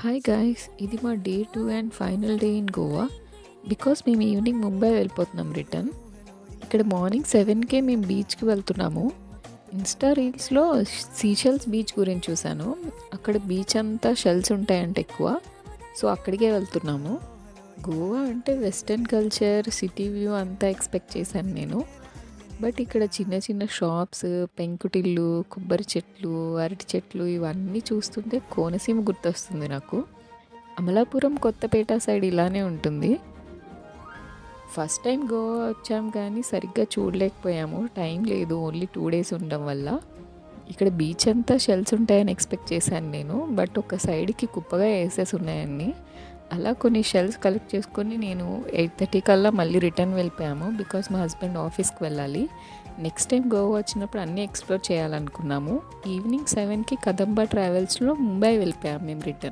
Hi guys, ఇది మా day 2 and final day in Goa. Because మేము ఈవినింగ్ ముంబై వెళ్ళిపోతున్నాం రిటర్న్. ఇక్కడ మార్నింగ్ 7కే మేము బీచ్కి వెళ్తున్నాము. ఇన్స్టా రీల్స్లో సీషెల్స్ బీచ్ గురించి చూశాను. అక్కడ బీచ్ అంతా షెల్స్ ఉంటాయంటే ఎక్కువ, సో అక్కడికే వెళ్తున్నాము. గోవా అంటే వెస్టర్న్ కల్చర్, సిటీ వ్యూ అంతా ఎక్స్పెక్ట్ చేశాను నేను. బట్ ఇక్కడ చిన్న చిన్న షాప్స్, పెంకుటిల్లు, కొబ్బరి చెట్లు, అరటి చెట్లు ఇవన్నీ చూస్తుంటే కోనసీమ గుర్తొస్తుంది నాకు. అమలాపురం, కొత్తపేట సైడ్ ఇలానే ఉంటుంది. ఫస్ట్ టైం గోవా వచ్చాం కానీ సరిగ్గా చూడలేకపోయాము, టైం లేదు, ఓన్లీ 2 days ఉండడం వల్ల. ఇక్కడ బీచ్ అంతా షెల్స్ ఉంటాయని ఎక్స్పెక్ట్ చేశాను నేను, బట్ ఒక సైడ్కి కుప్పగా వేసేసి ఉన్నాయన్నీ. అలా కొన్ని షెల్స్ కలెక్ట్ చేసుకొని నేను 8:30 కల్లా మళ్ళీ రిటర్న్ వెళ్ళిపోయాము. బికాస్ మా హస్బెండ్ ఆఫీస్కి వెళ్ళాలి. నెక్స్ట్ టైం గోవా వచ్చినప్పుడు అన్నీ ఎక్స్ప్లోర్ చేయాలనుకున్నాము. ఈవినింగ్ 7కి కదంబా ట్రావెల్స్లో ముంబై వెళ్ళిపోయాము మేము రిటర్న్.